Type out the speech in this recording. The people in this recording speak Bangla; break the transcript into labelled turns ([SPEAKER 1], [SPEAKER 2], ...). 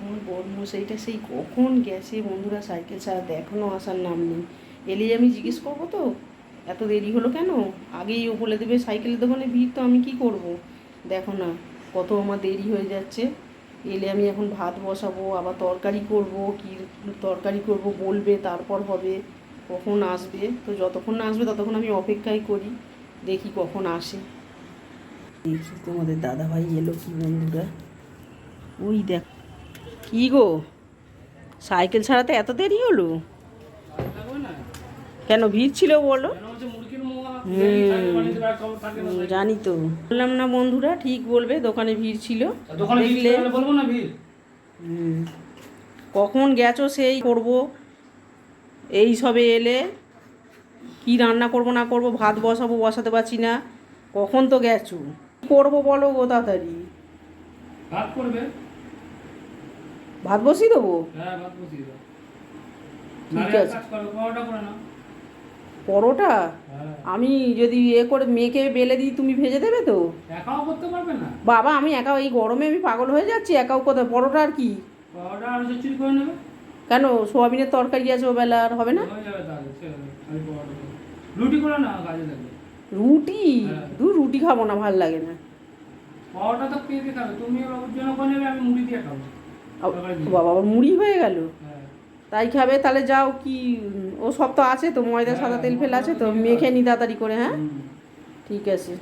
[SPEAKER 1] আমার বড়মশাইটা সেই কখন গেছে বন্ধুরা সাইকেল ছাড়া এখনও আসার নাম নেই। এলেই আমি জিজ্ঞেস করবো তো এত দেরি হলো কেন, আগেই ও বলে দেবে সাইকেলের দোকানে ভিড়, তো আমি কি করব। দেখো না কত আমার দেরি হয়ে যাচ্ছে। এলে আমি এখন ভাত বসাবো, আবার তরকারি করব, কি তরকারি করব বলবে, তারপর হবে। কখন আসবে, তো যতক্ষণ না আসবে ততক্ষণ আমি অপেক্ষাই করি, দেখি কখন আসে। দেখি তোমাদের দাদাভাই এলো কি বন্ধুরা। ওই দেখ কি গো, সাইকেল ছাড়াতে এত দেরি হলো কেন, ভিড় ছিল বলো? জানি তো, বললাম না বন্ধুরা ঠিক বলবে, দোকানে ভিড় ছিল দেখলে।
[SPEAKER 2] বলবো না ভিড়।
[SPEAKER 1] কখন গেছো সেই করব, এই সবে এলে কি রান্না করব না করব, ভাত বসাবো বসাতে পারছি না, কখন তো গেছো, কি করবো বলো গো তাড়াতাড়ি।
[SPEAKER 2] ভাত করবে?
[SPEAKER 1] ভাত বসিয়ে দেবো?
[SPEAKER 2] হ্যাঁ ভাত বসিয়ে দাও।
[SPEAKER 1] ঠিক আছে।
[SPEAKER 2] কাজ করো, পরোটা করে নাও।
[SPEAKER 1] পরোটা?
[SPEAKER 2] হ্যাঁ।
[SPEAKER 1] আমি যদি করে মেখে বেলে দিই তুমি ভেজে দেবে তো?
[SPEAKER 2] একাও করতে পারবে না
[SPEAKER 1] বাবা, আমি একা এই গরমে আমি পাগল হয়ে যাচ্ছি, একাও কোথায় পরোটা আর কি।
[SPEAKER 2] পরোটা আর চচ্চড়ি করে নেবে।
[SPEAKER 1] কেন, সোয়াবিনের তরকারি আছে ও বেলা আর হবে না?
[SPEAKER 2] হয়ে যাবে তাহলে, আমি পরোটা করবো। রুটি করে নাও, কাজে লাগবে।
[SPEAKER 1] রুটি?
[SPEAKER 2] হ্যাঁ।
[SPEAKER 1] রুটি খাবো না, ভাল লাগে না।
[SPEAKER 2] পরোটা তো কে কে খাবে, তুমি ওর জন্য করে নেবে, আমি মুড়ি দিয়ে খাবো। তরকারি দিয়ে।
[SPEAKER 1] বাবা, আবার মুড়ি হয়ে গেল?
[SPEAKER 2] হ্যাঁ।
[SPEAKER 1] তাই খাবে তাহলে, যাও কি, ও সব তো আছে তো, ময়দা
[SPEAKER 2] হ্যাঁ,
[SPEAKER 1] সাদা তেল ফেল আছে তো,
[SPEAKER 2] ময়দা তো দিয়ে
[SPEAKER 1] মেখে
[SPEAKER 2] দাও।
[SPEAKER 1] নি তাড়াতাড়ি করে। হ্যাঁ
[SPEAKER 2] হুম।
[SPEAKER 1] ঠিক আছে।